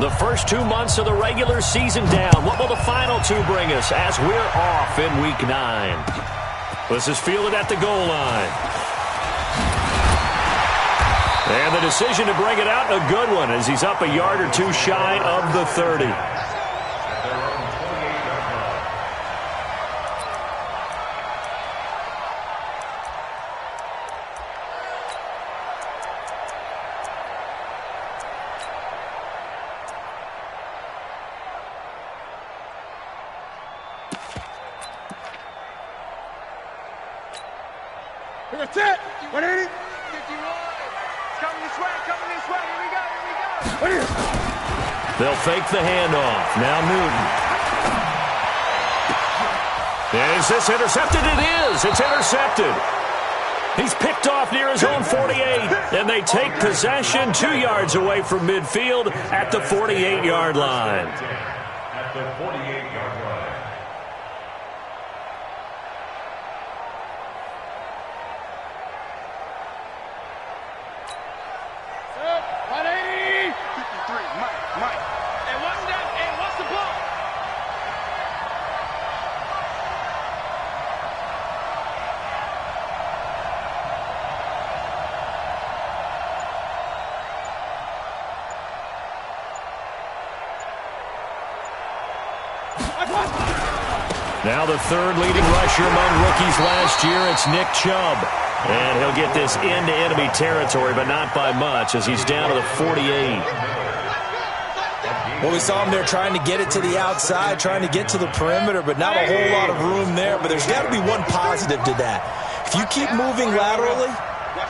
The first 2 months of the regular season down. What will the final two bring us as we're off in Week 9? This is fielded at the goal line. And the decision to bring it out, a good one, as he's up a yard or two shy of the 30. That's it. 180. 51. Coming this way. Coming this way. Here we go. Here we go. They'll fake the handoff. Now Newton. Is this intercepted? It is. It's intercepted. He's picked off near his own 48, and they take possession 2 yards away from midfield at the 48-yard line. At the 48-yard line. Now the third leading rusher among rookies last year, it's Nick Chubb. And he'll get this into enemy territory, but not by much, as he's down to the 48. Well, we saw him there trying to get it to the outside, trying to get to the perimeter, but not a whole lot of room there. But there's got to be one positive to that. If you keep moving laterally,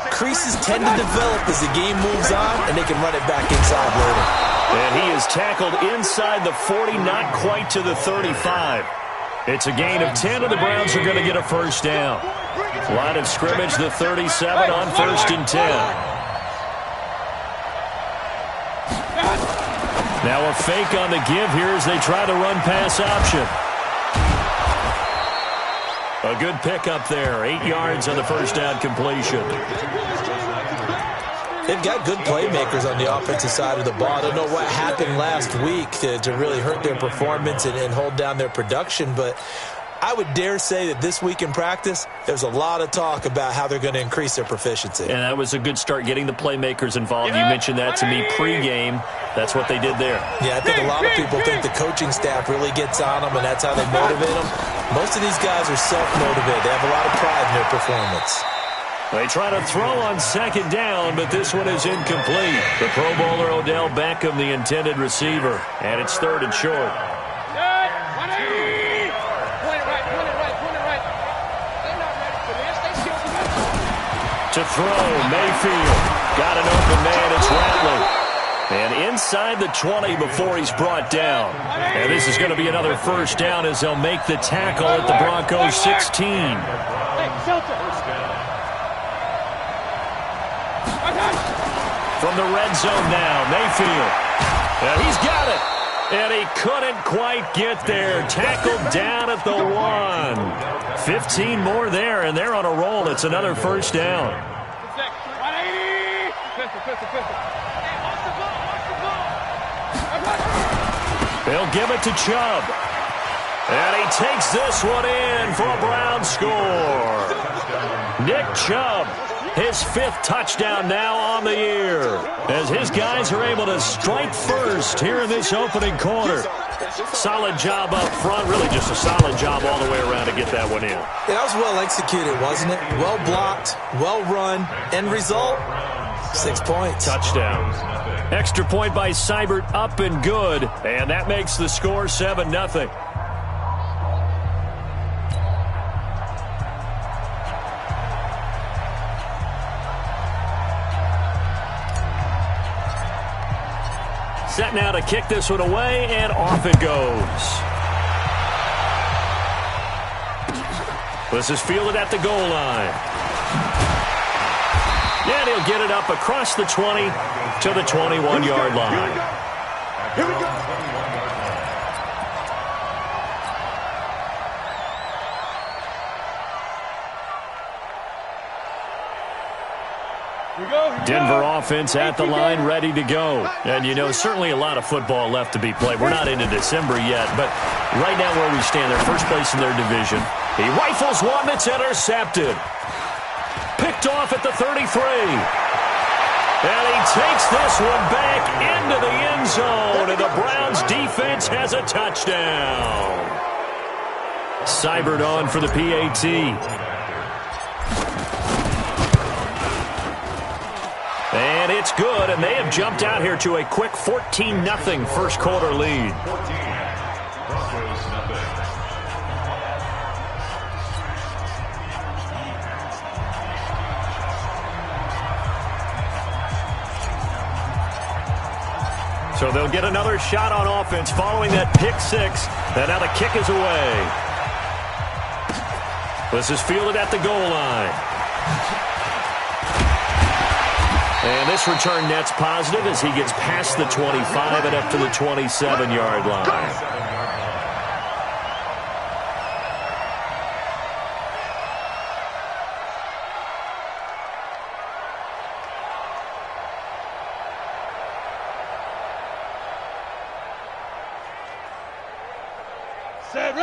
creases tend to develop as the game moves on, and they can run it back inside later. And he is tackled inside the 40, not quite to the 35. It's a gain of 10, and the Browns are going to get a first down. Line of scrimmage, the 37 on 1st and 10. Now a fake on the give here as they try to run pass option. A good pickup there, 8 yards on the first down completion. They've got good playmakers on the offensive side of the ball. I don't know what happened last week to really hurt their performance and hold down their production, but I would dare say that this week in practice, there's a lot of talk about how they're going to increase their proficiency. And that was a good start, getting the playmakers involved. You mentioned that to me pregame. That's what they did there. Yeah, I think a lot of people think the coaching staff really gets on them, and that's how they motivate them. Most of these guys are self-motivated. They have a lot of pride in their performance. They try to throw on second down, but this one is incomplete. The Pro Bowler Odell Beckham, the intended receiver, and it's 3rd and short. To throw, Mayfield. Got an open man, it's Rattler. And inside the 20 before he's brought down. And this is going to be another first down as they'll make the tackle at the Broncos 16. From the red zone now, Mayfield. And he's got it. And he couldn't quite get there. Tackled down at the 1. 15 more there, and they're on a roll. It's another first down. They'll give it to Chubb. And he takes this one in for a Brown score. Nick Chubb, his 5th touchdown now on the year, as his guys are able to strike first here in this opening quarter. Solid job up front, really just a solid job all the way around to get that one in. Yeah, that was well executed, wasn't it? Well blocked, well run, end result, 6 points. Touchdown. Extra point by Seibert, up and good, and that makes the score 7-0. Set now to kick this one away, and off it goes. This is fielded at the goal line. And he'll get it up across the 20 to the 21-yard line. Here we go. Denver offense at the line, ready to go. And, you know, certainly a lot of football left to be played. We're not into December yet, but right now where we stand, they're first place in their division. He rifles one that's intercepted. Picked off at the 33. And he takes this one back into the end zone, and the Browns defense has a touchdown. Seibert on for the PAT. And it's good, and they have jumped out here to a quick 14-0 first quarter lead. So they'll get another shot on offense following that pick six. And now the kick is away. This is fielded at the goal line. And this return net's positive as he gets past the 25 and up to the 27-yard line.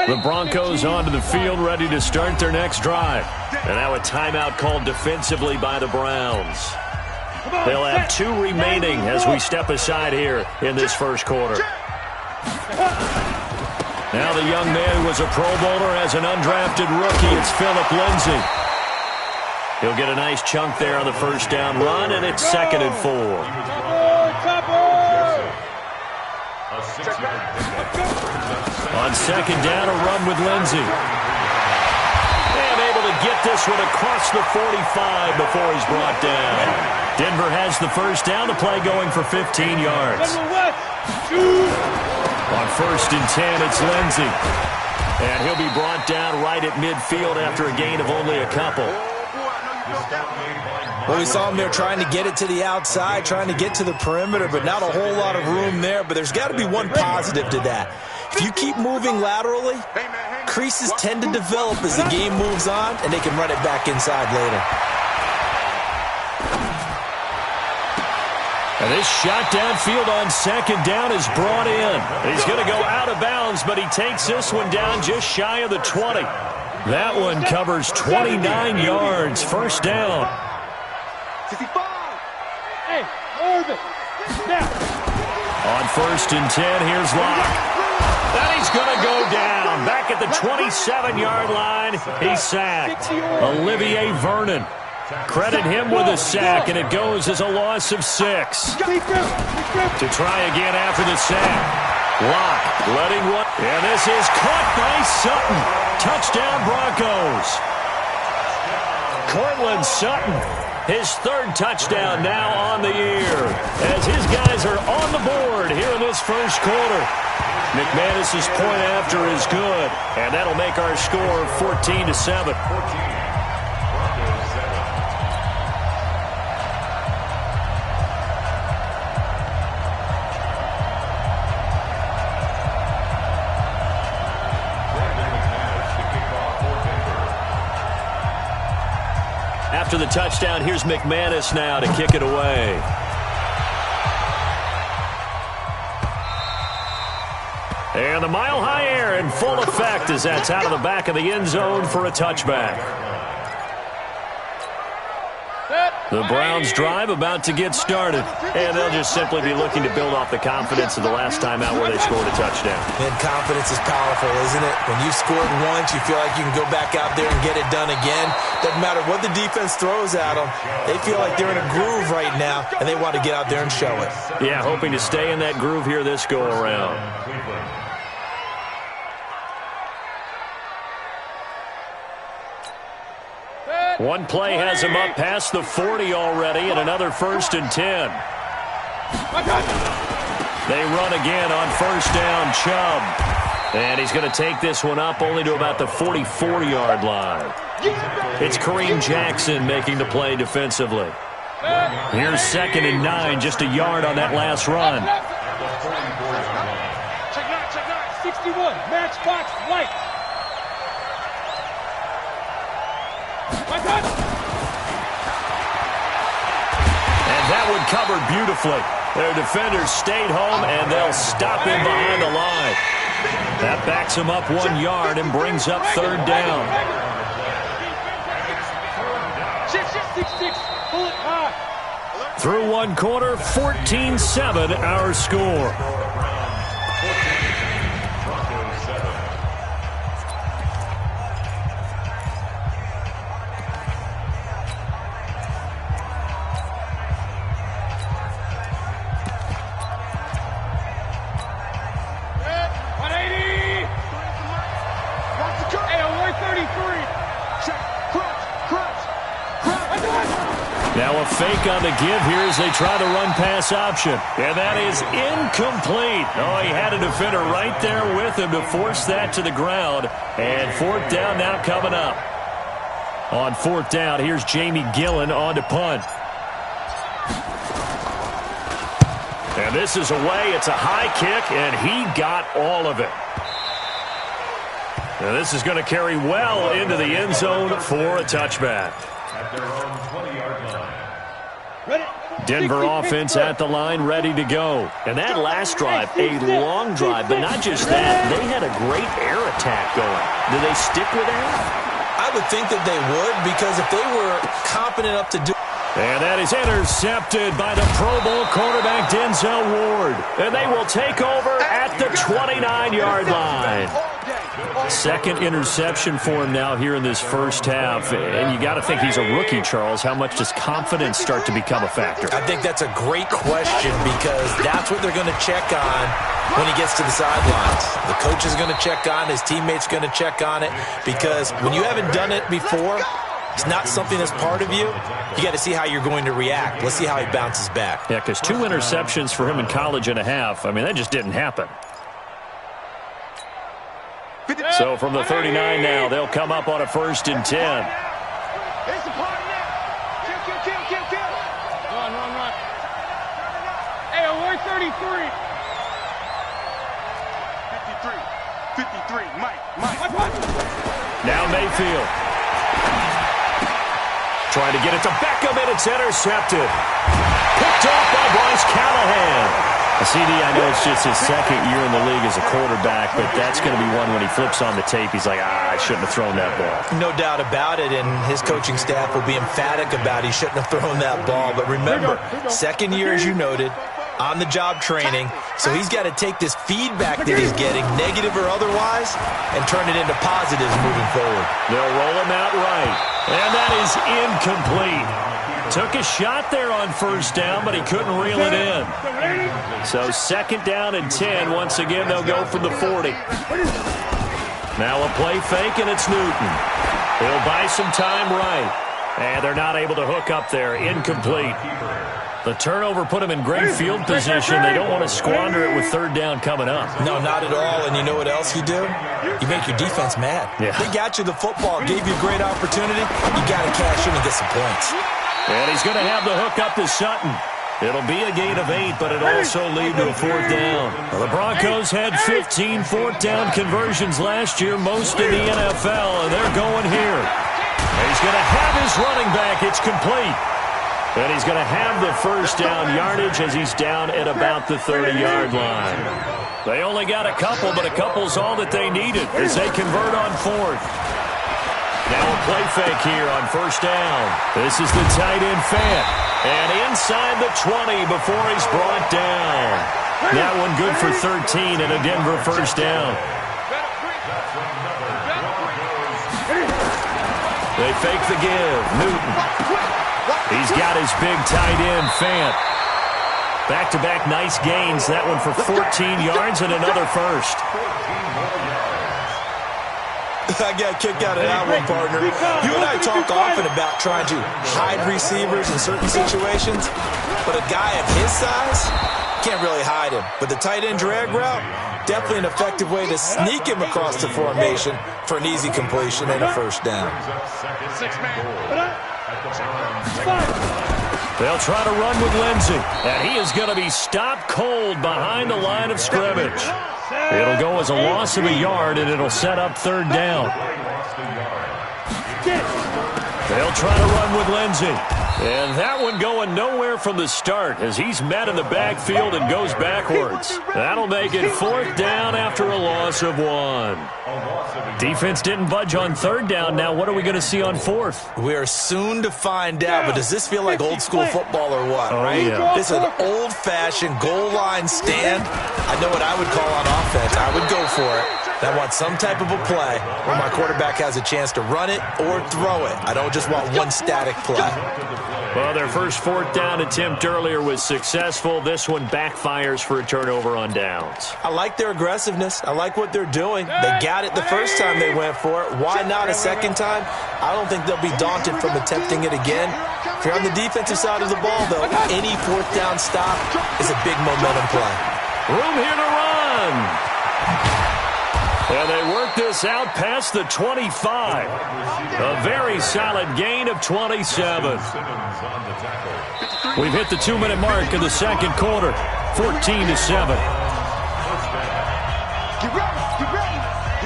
The Broncos onto the field, ready to start their next drive. And now a timeout called defensively by the Browns. They'll have 2 remaining as we step aside here in this first quarter. Now the young man who was a Pro Bowler as an undrafted rookie, it's Phillip Lindsay. He'll get a nice chunk there on the first down run, and it's 2nd and 4. On 2nd down, a run with Lindsay. And able to get this one across the 45 before he's brought down. Denver has the first down, the play going for 15 yards. On 1st and 10, it's Lindsay. And he'll be brought down right at midfield after a gain of only a couple. Well, we saw him there trying to get it to the outside, trying to get to the perimeter, but not a whole lot of room there. But there's got to be one positive to that. If you keep moving laterally, creases tend to develop as the game moves on, and they can run it back inside later. And this shot downfield on 2nd down is brought in. He's going to go out of bounds, but he takes this one down just shy of the 20. That one covers 29 yards. First down. On 1st and 10, here's Locke. And he's going to go down. Back at the 27-yard line, he's sacked. Olivier Vernon. Credit him with a sack, and it goes as a loss of 6. To try again after the sack. Locke letting one. And this is caught by Sutton. Touchdown Broncos. Cortland Sutton, his 3rd touchdown now on the year, as his guys are on the board here in this first quarter. McManus's point after is good, and that'll make our score 14-7. After the touchdown, here's McManus now to kick it away. And the mile-high air in full effect as that's out of the back of the end zone for a touchback. The Browns drive about to get started, and they'll just simply be looking to build off the confidence of the last time out where they scored a touchdown. And confidence is powerful, isn't it? When you scored once, you feel like you can go back out there and get it done again. Doesn't matter what the defense throws at them. They feel like they're in a groove right now, and they want to get out there and show it. Yeah, hoping to stay in that groove here this go-around. One play has him up past the 40 already, and another 1st and 10. They run again on 1st down, Chubb. And he's going to take this one up only to about the 44-yard line. It's Kareem Jackson making the play defensively. Here's 2nd and 9, just a yard on that last run. Check out, 61, matchbox, white. that one covered beautifully. Their defenders stayed home, and they'll stop him behind the line. That backs him up 1 yard and brings up third down. Through one quarter, 14-7 our score. Now a fake on the give here as they try to run pass option. And that is incomplete. Oh, he had a defender right there with him to force that to the ground. And fourth down now coming up. On fourth down, here's Jamie Gillen on to punt. And this is away. It's a high kick, and he got all of it. Now this is going to carry well into the end zone for a touchback. At their own 20-yard line. Denver offense at the line, ready to go. And that last drive, a long drive, but not just that. They had a great air attack going. Do they stick with that? I would think that they would, because if they were competent enough to do. And that is intercepted by the Pro Bowl quarterback Denzel Ward. And they will take over at the 29-yard line. Second interception for him now here in this first half. And you got to think he's a rookie, Charles. How much does confidence start to become a factor? I think that's a great question, because that's what they're going to check on when he gets to the sidelines. The coach is going to check on, his teammates going to check on it, because when you haven't done it before, it's not something that's part of you. You got to see how you're going to react. Let's see how he bounces back. Yeah, because 2 interceptions for him in college and a half. I mean, that just didn't happen. So from the 39 now, they'll come up on a 1st and 10. It's the party now. Kill. Run. Hey, 133. 53. Mike. Now Mayfield. Trying to get it to Beckham, and it's intercepted. Picked off by Bryce Callahan. CD, I know it's just his second year in the league as a quarterback, but that's going to be one when he flips on the tape, he's like, I shouldn't have thrown that ball. No doubt about it, and his coaching staff will be emphatic about he shouldn't have thrown that ball. But remember, second year, as you noted, on-the-job training, so he's got to take this feedback that he's getting, negative or otherwise, and turn it into positives moving forward. They'll roll him out right, and that is incomplete. Took a shot there on 1st down, but he couldn't reel it in. So 2nd down and 10. Once again, they'll go from the 40. Now a play fake, and it's Newton. He'll buy some time right. And they're not able to hook up there. Incomplete. The turnover put them in great field position. They don't want to squander it with 3rd down coming up. No, not at all. And you know what else you do? You make your defense mad. Yeah. They got you the football, gave you a great opportunity. You got to cash in and get some points. And he's going to have the hook up to Sutton. It'll be a gain of 8, but it'll also lead to a 4th down. Well, the Broncos had 15 4th down conversions last year, most in the NFL, and they're going here. And he's going to have his running back. It's complete. And he's going to have the 1st down yardage as he's down at about the 30-yard line. They only got a couple, but a couple's all that they needed as they convert on 4th. Now a play fake here on 1st down. This is the tight end Fant. And inside the 20 before he's brought down. That one good for 13 and a Denver 1st down. They fake the give. Newton. He's got his big tight end Fant. Back-to-back nice gains. That one for 14 yards and another 1st. I got a kick out of that one, partner. You and I talk often about trying to hide receivers in certain situations, but a guy of his size can't really hide him. But the tight end drag route, definitely an effective way to sneak him across the formation for an easy completion and a 1st down. They'll try to run with Lindsey, and he is going to be stopped cold behind the line of scrimmage. It'll go as a loss of a yard, and it'll set up 3rd down. They'll try to run with Lindsey. And that one going nowhere from the start as he's met in the backfield and goes backwards. That'll make it 4th down after a loss of 1. Defense didn't budge on 3rd down. Now what are we going to see on 4th? We are soon to find out, but does this feel like old school football or what, right? Yeah. This is an old-fashioned goal line stand. I know what I would call on offense. I would go for it. I want some type of a play where my quarterback has a chance to run it or throw it. I don't just want one static play. Well, their first 4th down attempt earlier was successful. This one backfires for a turnover on downs. I like their aggressiveness. I like what they're doing. They got it the first time they went for it. Why not a second time? I don't think they'll be daunted from attempting it again. If you're on the defensive side of the ball, though, any 4th down stop is a big momentum play. Room here to run. And they work this out past the 25. A very solid gain of 27. We've hit the 2-minute mark in the second quarter. 14-7.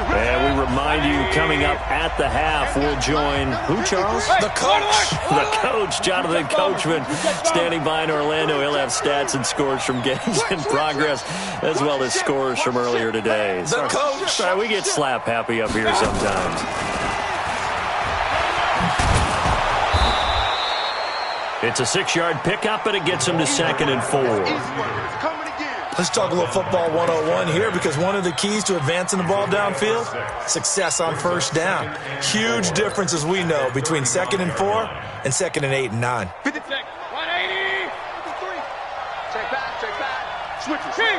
And we remind you, coming up at the half, we'll join who, Charles? The coach. The coach, Jonathan Coachman, standing by in Orlando. He'll have stats and scores from games in progress, as well as scores from earlier today. The coach. All right, we get slap happy up here sometimes. It's a 6-yard pickup, and it gets them to 2nd and 4. Let's talk a little football 101 here, because one of the keys to advancing the ball downfield, success on 1st down. Huge difference, as we know, between 2nd and 4 and 2nd and 8 and 9. 180. Check back. Switch. King.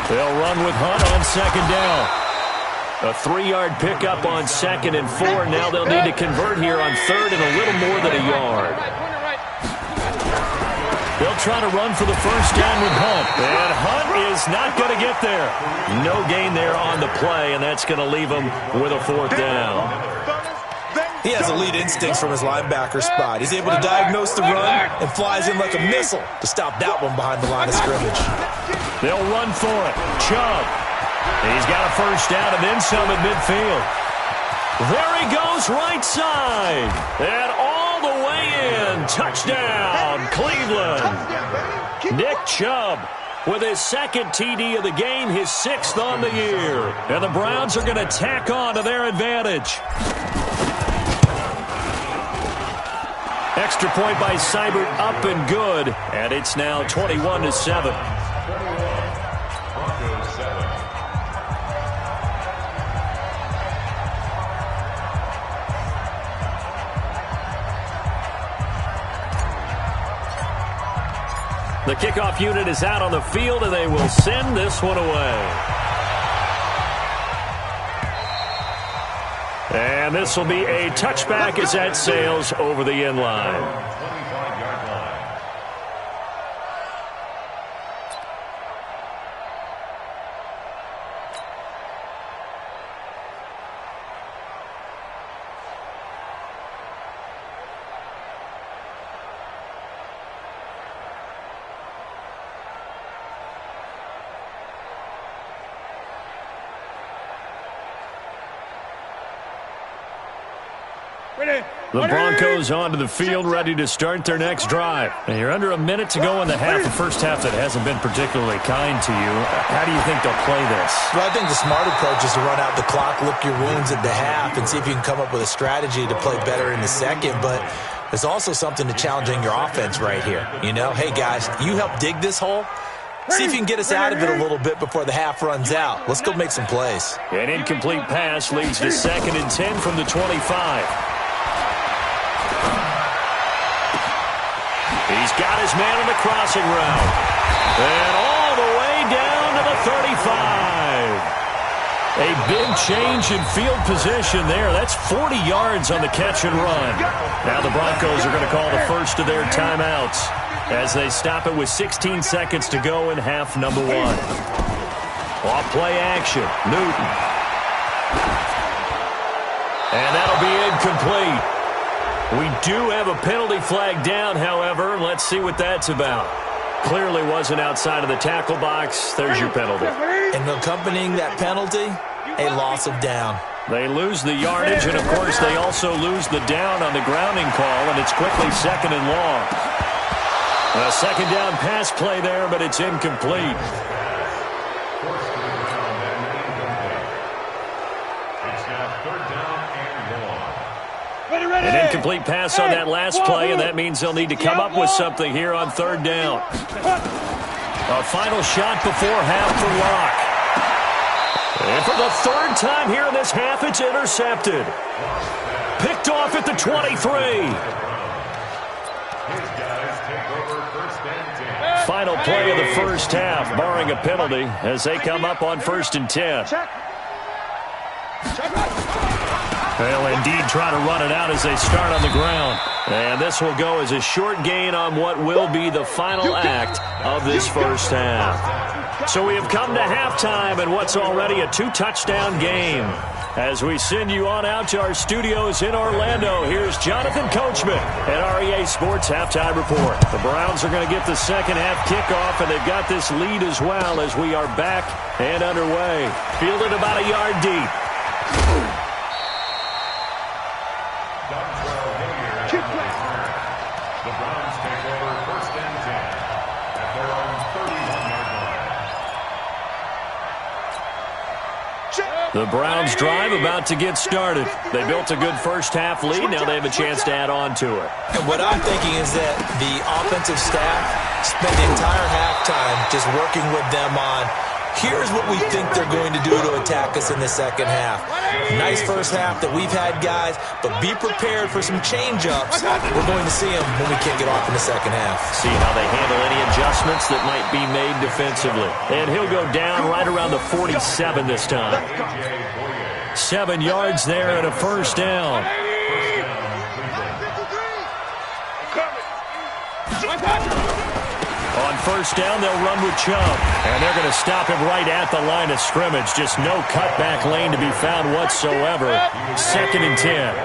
They'll run with Hunt on 2nd down. A 3-yard pickup on 2nd and 4. Now they'll need to convert here on 3rd and a little more than a yard. They'll try to run for the 1st down with Hunt. And Hunt is not going to get there. No gain there on the play, and that's going to leave him with a 4th down. He has elite instincts from his linebacker spot. He's able to diagnose the run and flies in like a missile to stop that one behind the line of scrimmage. They'll run for it. Chubb. He's got a 1st down and then some at midfield. There he goes, right side. And all the way in. Touchdown, Cleveland. Nick Chubb with his 2nd TD of the game, his 6th on the year. And the Browns are going to tack on to their advantage. Extra point by Seibert, up and good. And it's now 21-7. The kickoff unit is out on the field, and they will send this one away. And this will be a touchback as that sails over the end line. The Broncos onto the field, ready to start their next drive. And you're under a minute to go in the half, the first half that hasn't been particularly kind to you. How do you think they'll play this? Well, I think the smart approach is to run out the clock, lick your wounds at the half, and see if you can come up with a strategy to play better in the second. But there's also something to challenging your offense right here. You know, hey, guys, you help dig this hole. See if you can get us out of it a little bit before the half runs out. Let's go make some plays. An incomplete pass leads to 2nd and 10 from the 25. He's got his man on the crossing route. And all the way down to the 35. A big change in field position there. That's 40 yards on the catch and run. Now the Broncos are going to call the first of their timeouts as they stop it with 16 seconds to go in half number 1. Off play action. Newton. And that'll be incomplete. We do have a penalty flag down, however. Let's see what that's about. Clearly wasn't outside of the tackle box. There's your penalty. And accompanying that penalty, a loss of down. They lose the yardage, and, of course, they also lose the down on the grounding call, and it's quickly 2nd and long. A 2nd down pass play there, but it's incomplete. An incomplete pass on that last play, and that means they'll need to come up with something here on 3rd down. A final shot before half for Locke. And for the 3rd time here in this half, it's intercepted. Picked off at the 23. Final play of the first half, barring a penalty, as they come up on 1st and 10. They'll indeed try to run it out as they start on the ground. And this will go as a short gain on what will be the final act of this first half. So we have come to halftime in what's already a 2-touchdown game. As we send you on out to our studios in Orlando, here's Jonathan Coachman at REA Sports Halftime Report. The Browns are going to get the second half kickoff, and they've got this lead as well as we are back and underway. Fielded about a yard deep. The Browns take over 1st and 10 at their own 31-yard line. The Browns drive about to get started. They built a good first half lead. Now they have a chance to add on to it. And what I'm thinking is that the offensive staff spent the entire halftime just working with them on, here's what we think they're going to do to attack us in the second half. Nice first half that we've had, guys, but be prepared for some change-ups. We're going to see them when we kick it off in the second half. See how they handle any adjustments that might be made defensively. And he'll go down right around the 47 this time. 7 yards there and a first down. On first down, they'll run with Chubb. And they're going to stop him right at the line of scrimmage. Just no cutback lane to be found whatsoever. 2nd and 10.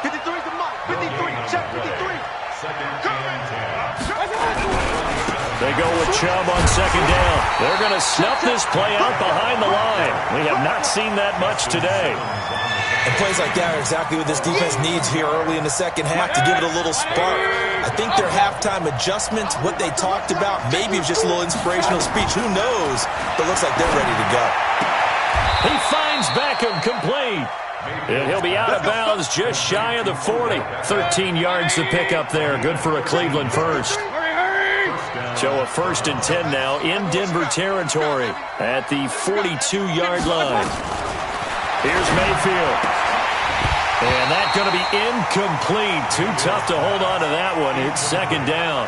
53 to Mike. 53. Check 53. They go with Chubb on 2nd down. They're going to snuff this play out behind the line. We have not seen that much today. And plays like that are exactly what this defense needs here early in the second half to give it a little spark. I think their halftime adjustments, what they talked about, maybe it's just a little inspirational speech. Who knows? But it looks like they're ready to go. He finds Beckham complete. And he'll be out of bounds just shy of the 40. 13 yards to pick up there. Good for a Cleveland first. So a 1st and 10 now in Denver territory at the 42-yard line. Here's Mayfield. And that's going to be incomplete. Too tough to hold on to that one. It's 2nd down.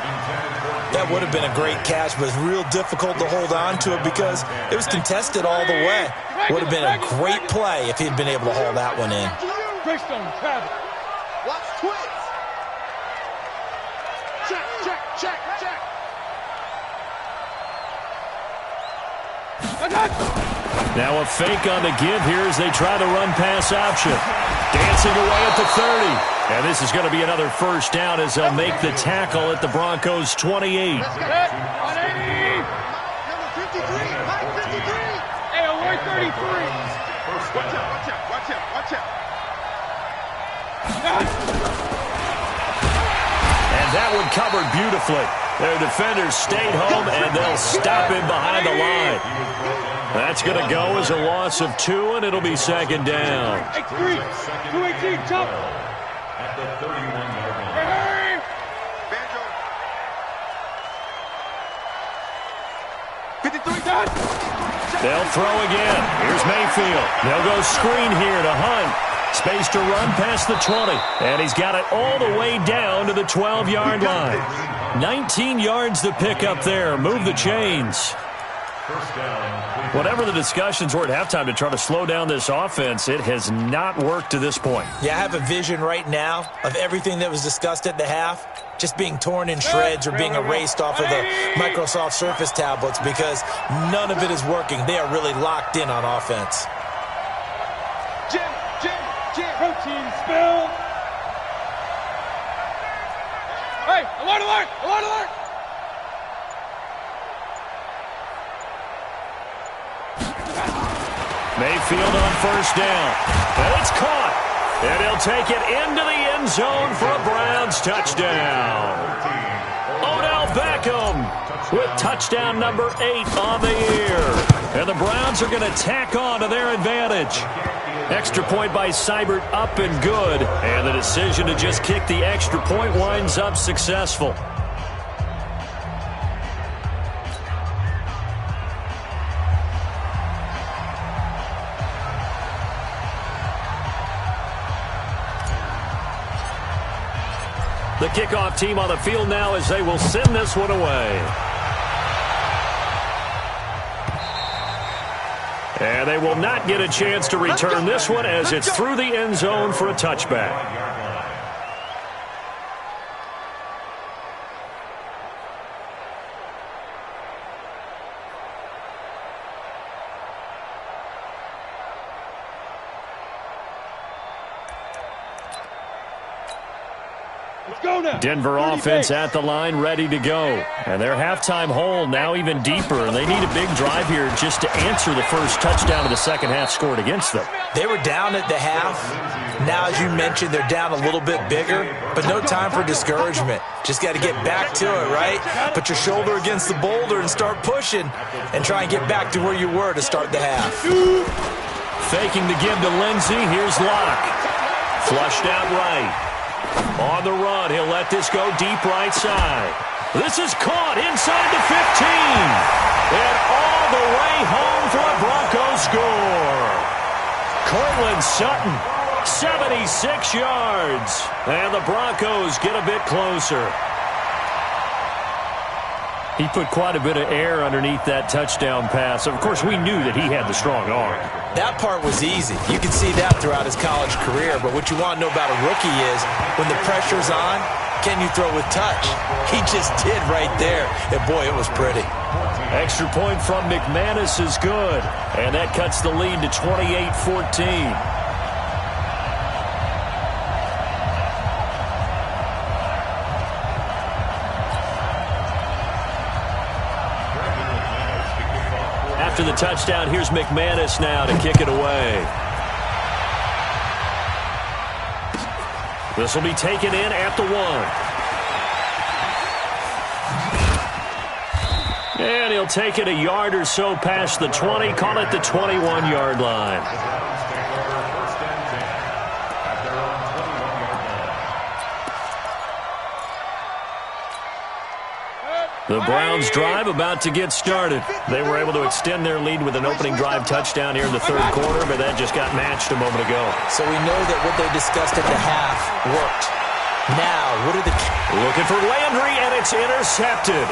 That would have been a great catch, but it's real difficult to hold on to it because it was contested all the way. Would have been a great play if he'd been able to hold that one in. Watch twins. Check, check, check, check. Now a fake on the give here as they try the run-pass option. Dancing away at the 30. And this is going to be another first down as they'll make the tackle at the Broncos' 28. Number 53. Mike 53. Hey, Lloyd 33. Watch out, watch out, watch out, watch out. And that one covered beautifully. Their defenders stayed home, and they'll stop him behind the line. That's going to go as a loss of 2, and it'll be 2nd down. 218, jump. At the 31-yard line. Banjo. 53 done. They'll throw again. Here's Mayfield. They'll go screen here to Hunt. Space to run past the 20. And he's got it all the way down to the 12-yard line. 19 yards to pick up there. Move the chains. Whatever the discussions were at halftime to try to slow down this offense, it has not worked to this point. Yeah, I have a vision right now of everything that was discussed at the half just being torn in shreds or being erased off of the Microsoft Surface tablets because none of it is working. They are really locked in on offense. Jim. Protein spill. Hey, alert, alert, alert, alert. Mayfield on first down. And it's caught. And he'll take it into the end zone for a Browns touchdown. Odell Beckham with touchdown number 8 on the year. And the Browns are going to tack on to their advantage. Extra point by Seibert up and good. And the decision to just kick the extra point winds up successful. The kickoff team on the field now as they will send this one away. And they will not get a chance to return this one as it's through the end zone for a touchback. Denver offense at the line, ready to go. And their halftime hole now even deeper. And they need a big drive here just to answer the first touchdown of the second half scored against them. They were down at the half. Now, as you mentioned, they're down a little bit bigger, but no time for discouragement. Just got to get back to it, right? Put your shoulder against the boulder and start pushing and try and get back to where you were to start the half. Faking the give to Lindsey. Here's Locke. Flushed out right. On the run, he'll let this go deep right side. This is caught inside the 15. And all the way home for a Broncos score. Cortland Sutton, 76 yards. And the Broncos get a bit closer. He put quite a bit of air underneath that touchdown pass. Of course, we knew that he had the strong arm. That part was easy. You can see that throughout his college career. But what you want to know about a rookie is when the pressure's on, can you throw with touch? He just did right there. And, boy, it was pretty. Extra point from McManus is good. And that cuts the lead to 28-14. After the touchdown, here's McManus now to kick it away. This will be taken in at the 1. And he'll take it a yard or so past the 20, call it the 21-yard line. The Browns drive about to get started. They were able to extend their lead with an opening drive touchdown here in the third quarter, but that just got matched a moment ago. So we know that what they discussed at the half worked. Now, what are the... Looking for Landry, and it's intercepted.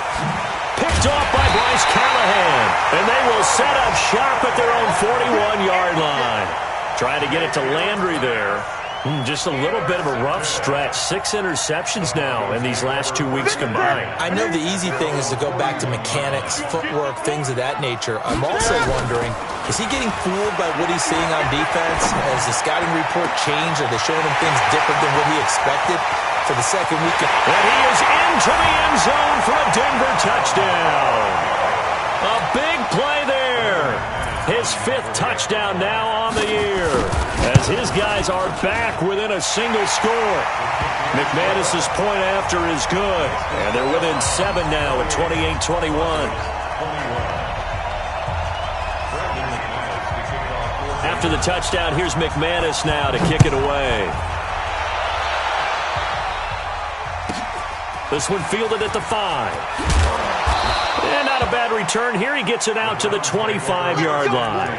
Picked off by Bryce Callahan. And they will set up shop at their own 41-yard line. Trying to get it to Landry there. Just a little bit of a rough stretch. 6 interceptions now in these last 2 weeks combined. I know the easy thing is to go back to mechanics, footwork, things of that nature. I'm also wondering, is he getting fooled by what he's seeing on defense? Has the scouting report changed? Are they showing him things different than what he expected for the second week? And he is into the end zone for a Denver touchdown. A big play there. His 5th touchdown now on the year, as his guys are back within a single score. McManus's point after is good, and they're within 7 now at 28-21. After the touchdown, here's McManus now to kick it away. This one fielded at the 5. And not a bad return here. He gets it out to the 25-yard line.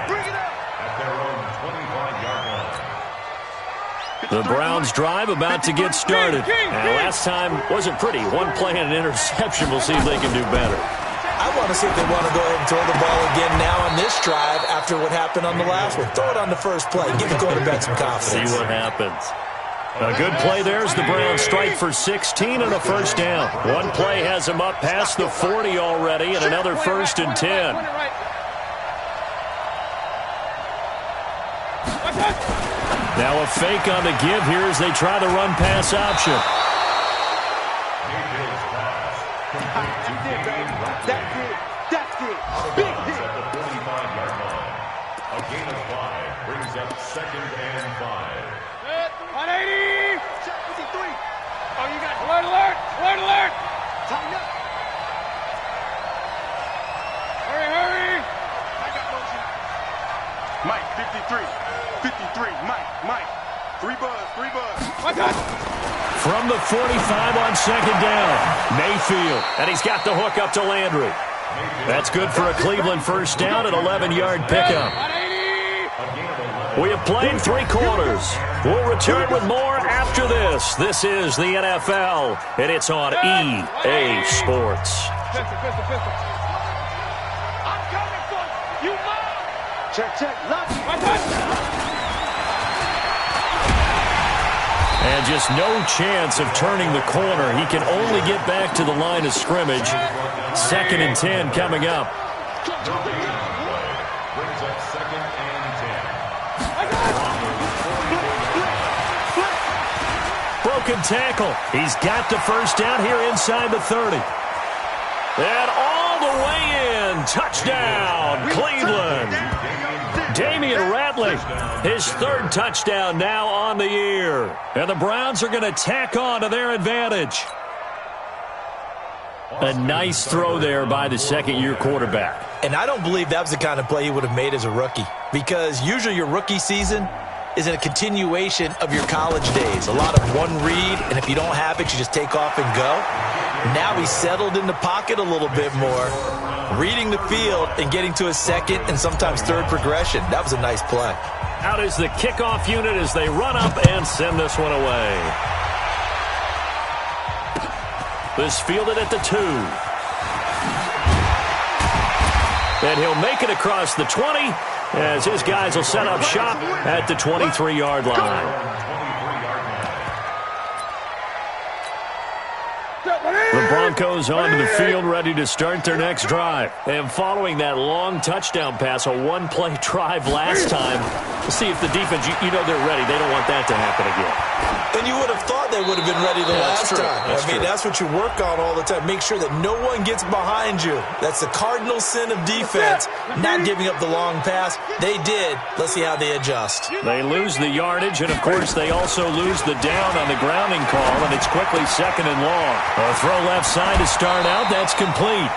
The Browns drive about to get started. And last time wasn't pretty. One play and an interception. We'll see if they can do better. I want to see if they want to go ahead and throw the ball again now on this drive after what happened on the last one. Throw it on the first play. Give the quarterback some confidence. See what happens. A good play there as the Browns strike for 16 and a first down. One play has them up past the 40 already, and another 1st and 10. Now a fake on the give here as they try the run-pass option. That's it. Big hit. A gain of 5. three. Mike. Three buzz. From the 45 on second down, Mayfield. And he's got the hook up to Landry. That's good for a Cleveland first down, an 11-yard pickup. We have played 3 quarters. We'll return with more after this. This is the NFL, and it's on EA Sports. Pistol. I'm coming for you. Check. Lock. And just no chance of turning the corner. He can only get back to the line of scrimmage. 2nd and 10 coming up. Brings up 2nd and 10. Broken tackle. He's got the first down here inside the 30. And all the way in. Touchdown, Cleveland. Damian Ratley, his 3rd touchdown now on the year. And the Browns are going to tack on to their advantage. A nice throw there by the second-year quarterback. And I don't believe that was the kind of play he would have made as a rookie, because usually your rookie season is a continuation of your college days. A lot of one read, and if you don't have it, you just take off and go. Now he's settled in the pocket a little bit more, reading the field and getting to his 2nd and sometimes 3rd progression. That was a nice play. Out is the kickoff unit as they run up and send this one away. This fielded at the 2. And he'll make it across the 20 as his guys will set up shop at the 23-yard line. The Broncos onto the field, ready to start their next drive. And following that long touchdown pass, a one-play drive last time, we'll see if the defense, you know they're ready. They don't want that to happen again. And you would have thought they would have been ready the last time. That's what you work on all the time. Make sure that no one gets behind you. That's the cardinal sin of defense, not giving up the long pass. They did. Let's see how they adjust. They lose the yardage, and, of course, they also lose the down on the grounding call, and it's quickly 2nd and long. A throw left side to start out. That's complete.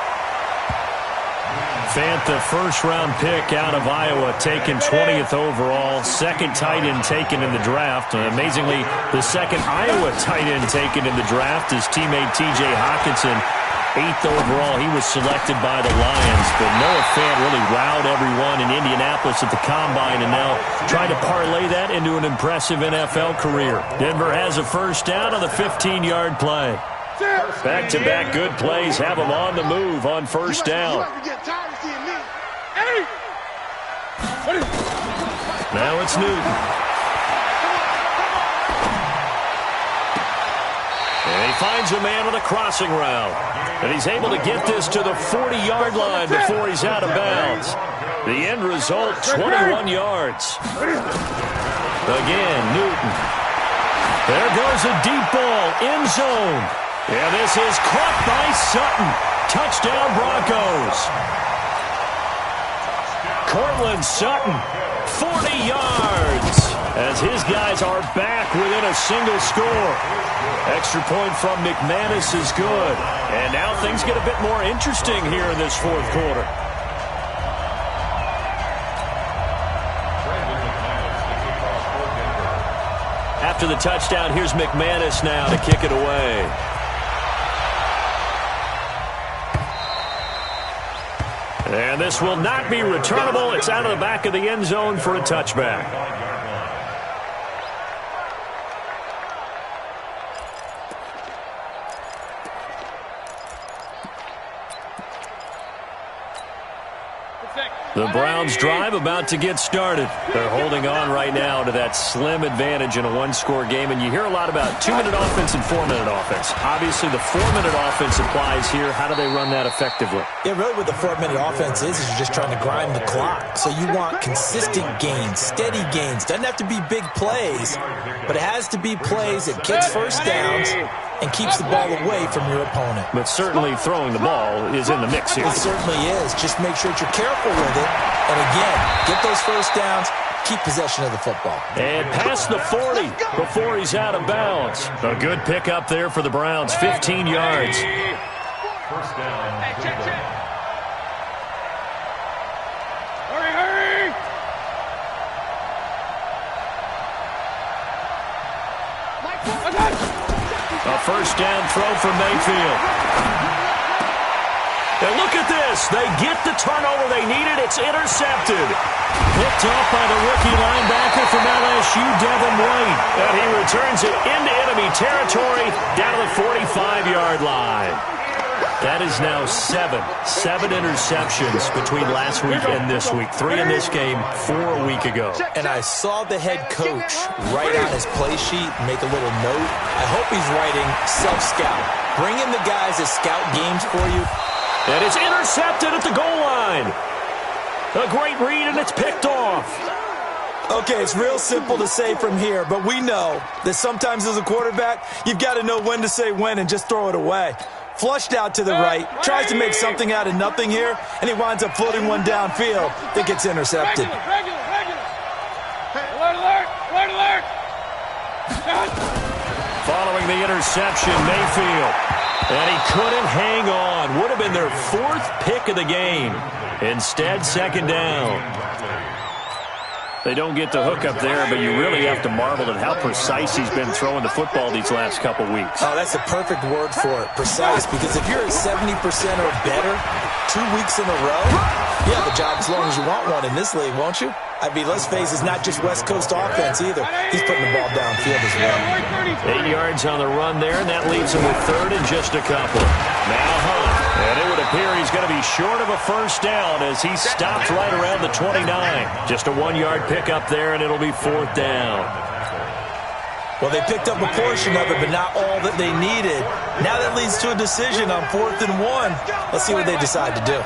Fant, the first-round pick out of Iowa, taken 20th overall. 2nd tight end taken in the draft. Amazingly, the 2nd Iowa tight end taken in the draft is teammate T.J. Hockenson. 8th overall, he was selected by the Lions. But Noah Fant really wowed everyone in Indianapolis at the Combine, and now trying to parlay that into an impressive NFL career. Denver has a first down on the 15-yard play. Back-to-back good plays have them on the move on first down. Now it's Newton. And he finds a man on a crossing route. And he's able to get this to the 40-yard line before he's out of bounds. The end result, 21 yards. Again, Newton. There goes a deep ball, end zone. And this is caught by Sutton. Touchdown, Broncos. Cortland Sutton, 40 yards, as his guys are back within a single score. Extra point from McManus is good. And now things get a bit more interesting here in this 4th quarter. After the touchdown, here's McManus now to kick it away. And this will not be returnable. It's out of the back of the end zone for a touchback. The Browns drive about to get started. They're holding on right now to that slim advantage in a one-score game. And you hear a lot about 2-minute offense and 4-minute offense. Obviously, the 4-minute offense applies here. How do they run that effectively? Yeah, really what the 4-minute offense is you're just trying to grind the clock. So you want consistent gains, steady gains. Doesn't have to be big plays, but it has to be plays that gets first downs and keeps the ball away from your opponent. But certainly throwing the ball is in the mix here. It certainly is. Just make sure that you're careful with it. And again, get those first downs, keep possession of the football. And past the 40 before he's out of bounds. A good pickup there for the Browns, 15 yards. First down. Hurry! A first down throw for Mayfield. And look at this. They get the turnover they needed. It's intercepted. Picked off by the rookie linebacker from LSU, Devin White. And he returns it into enemy territory down to the 45-yard line. That is now seven interceptions between last week and this week. 3 in this game, 4 a week ago. And I saw the head coach write on his play sheet, make a little note. I hope he's writing self-scout. Bring in the guys that scout games for you. And it's intercepted at the goal line. A great read, and it's picked off. Okay, it's real simple to say from here, but we know that sometimes as a quarterback, you've got to know when to say when and just throw it away. Flushed out to the right, tries to make something out of nothing here, and he winds up floating one downfield that gets intercepted. Alert! Following the interception, Mayfield. And he couldn't hang on. Would have been their 4th pick of the game. Instead, second down. They don't get the hook up there, but you really have to marvel at how precise he's been throwing the football these last couple weeks. Oh, that's the perfect word for it, precise, because if you're at 70% or better 2 weeks in a row, you have a job as long as you want one in this league, won't you? I mean, let's face it, it's not just West Coast offense either. He's putting the ball downfield as well. 8 yards on the run there, and that leaves him with 3rd and just a couple. Now Hunt, and it would appear he's going to be short of a first down as he stopped right around the 29. Just a 1-yard pickup there, and it'll be 4th down. Well, they picked up a portion of it, but not all that they needed. Now that leads to a decision on 4th and 1. Let's see what they decide to do.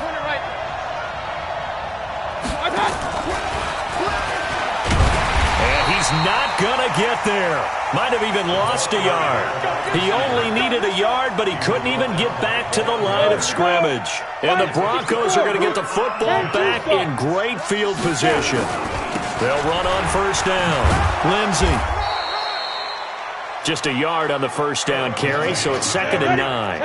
He's not going to get there. Might have even lost a yard. He only needed a yard, but he couldn't even get back to the line of scrimmage. And the Broncos are going to get the football back in great field position. They'll run on first down. Lindsey. Just a yard on the first down carry, so it's 2nd and 9.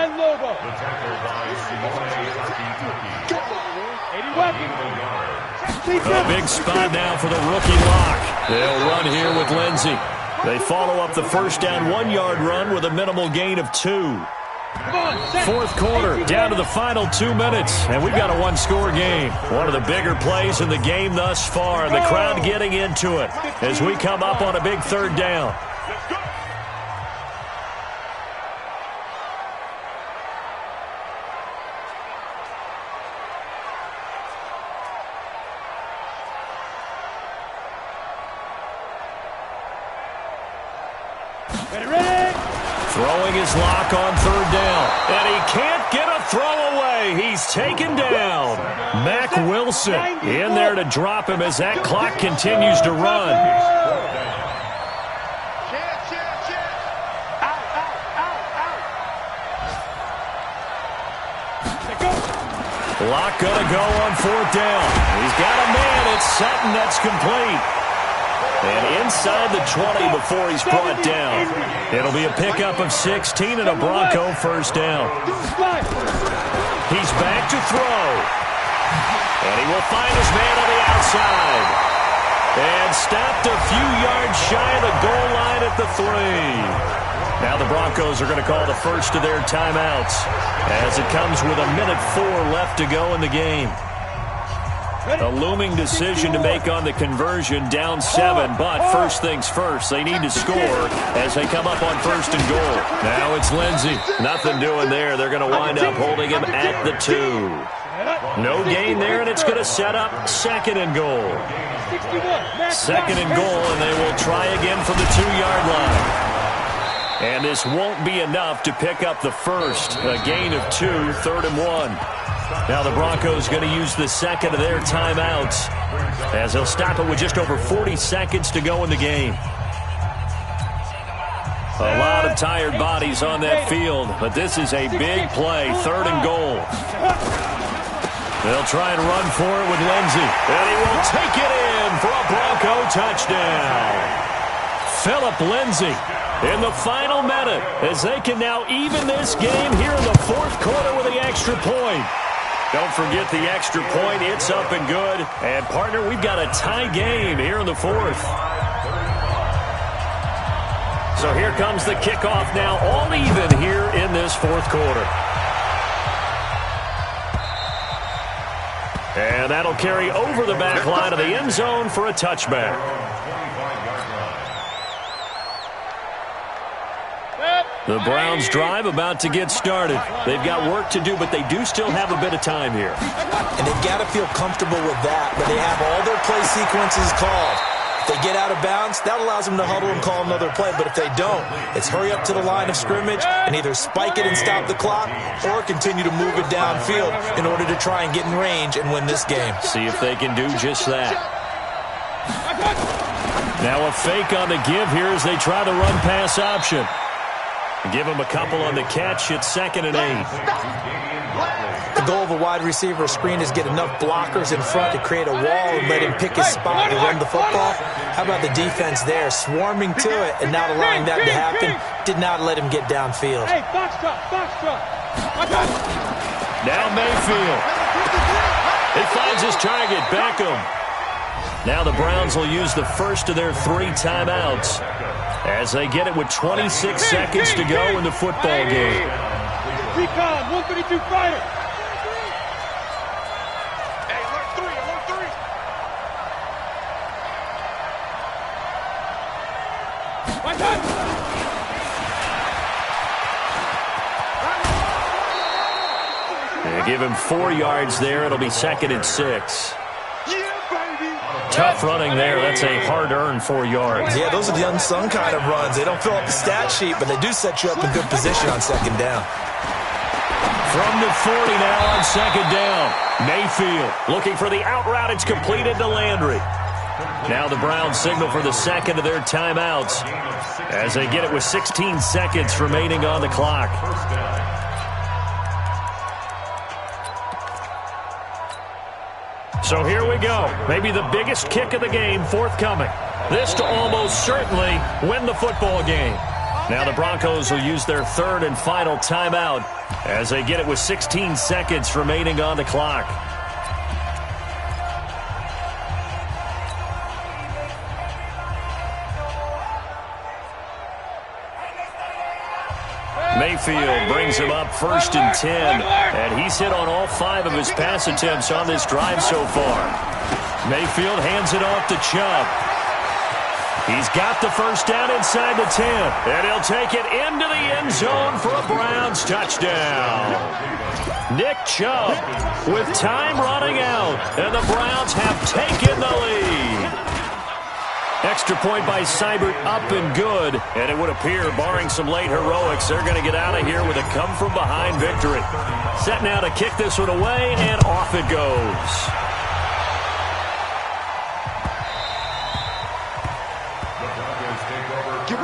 A big spot now for the rookie lock. They'll run here with Lindsey. They follow up the first down 1-yard run with a minimal gain of 2. 4th quarter, down to the final 2 minutes, and we've got a 1-score game. One of the bigger plays in the game thus far, and the crowd getting into it as we come up on a big 3rd down. Throwing his lock on 3rd down. And he can't get a throw away. He's taken down. Mack Wilson in there to drop him as that clock continues to run. Lock gonna go on 4th down. He's got a man. It's Sutton that's complete. And inside the 20 before he's brought down. It'll be a pickup of 16 and a Bronco first down. He's back to throw. And he will find his man on the outside. And stopped a few yards shy of the goal line at the 3. Now the Broncos are going to call the first of their timeouts as it comes with 1:04 left to go in the game. A looming decision to make on the conversion, down 7, but first things first, they need to score as they come up on 1st and goal. Now it's Lindsey. Nothing doing there. They're going to wind up holding him at the 2. No gain there, and it's going to set up 2nd and goal. 2nd and goal, and they will try again from the 2-yard line. And this won't be enough to pick up the first. A gain of 2, 3rd and 1. Now the Broncos going to use the 2nd of their timeouts as they'll stop it with just over 40 seconds to go in the game. A lot of tired bodies on that field, but this is a big play, 3rd and goal. They'll try and run for it with Lindsey, and he will take it in for a Bronco touchdown. Philip Lindsey in the final minute as they can now even this game here in the 4th quarter with the extra point. Don't forget the extra point. It's up and good. And, partner, we've got a tie game here in the 4th. So here comes the kickoff now, all even here in this fourth quarter. And that'll carry over the back line of the end zone for a touchback. The Browns' drive about to get started. They've got work to do, but they do still have a bit of time here. And they've got to feel comfortable with that, but they have all their play sequences called. If they get out of bounds, that allows them to huddle and call another play. But if they don't, it's hurry up to the line of scrimmage and either spike it and stop the clock or continue to move it downfield in order to try and get in range and win this game. See if they can do just that. Now a fake on the give here as they try the run-pass option. Give him a couple on the catch. It's 2nd and 8. The goal of a wide receiver screen is get enough blockers in front to create a wall and let him pick his spot to run the football. How about the defense there, swarming to it and not allowing that to happen? Did not let him get downfield. Hey, box drop. Now Mayfield. He finds his target, Beckham. Now the Browns will use the first of their 3 timeouts as they get it with 26 seconds to go in the football game. Recon, 132 fighter. Hey, alert 3. My God. They give him 4 yards there. It'll be 2nd and 6. Tough running there. That's a hard-earned 4 yards. Yeah, those are the unsung kind of runs. They don't fill up the stat sheet, but they do set you up in good position on 2nd down. From the 40 now on 2nd down. Mayfield looking for the out route. It's completed to Landry. Now the Browns signal for the 2nd of their timeouts as they get it with 16 seconds remaining on the clock. So here we go. Maybe the biggest kick of the game forthcoming. This to almost certainly win the football game. Now the Broncos will use their 3rd and final timeout as they get it with 16 seconds remaining on the clock. Mayfield brings him up 1st and 10, and he's hit on all 5 of his pass attempts on this drive so far. Mayfield hands it off to Chubb. He's got the first down inside the 10, and he'll take it into the end zone for a Browns touchdown. Nick Chubb with time running out, and the Browns have taken the lead. Extra point by Seibert up and good, and it would appear, barring some late heroics, they're going to get out of here with a come-from-behind victory. Set now to kick this one away, and off it goes. Get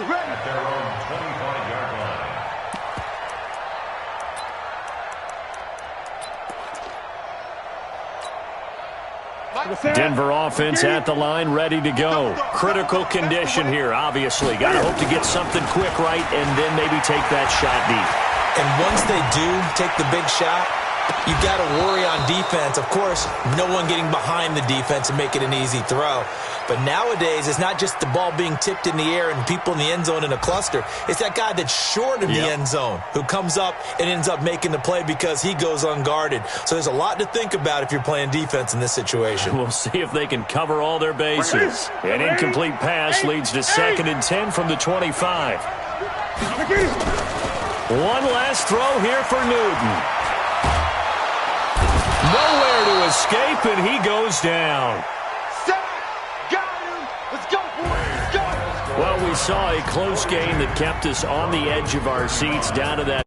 ready. At their own 25-yard line. Denver offense at the line, ready to go. Critical condition here, obviously. Got to hope to get something quick right and then maybe take that shot deep. And once they do take the big shot, you've got to worry on defense. Of course, no one getting behind the defense and make it an easy throw. But nowadays, it's not just the ball being tipped in the air and people in the end zone in a cluster. It's that guy that's short of the end zone who comes up and ends up making the play because he goes unguarded. So there's a lot to think about if you're playing defense in this situation. We'll see if they can cover all their bases. An incomplete pass leads to 2nd and 10 from the 25. One last throw here for Newton. Nowhere to escape, and he goes down. Well, we saw a close game that kept us on the edge of our seats down to that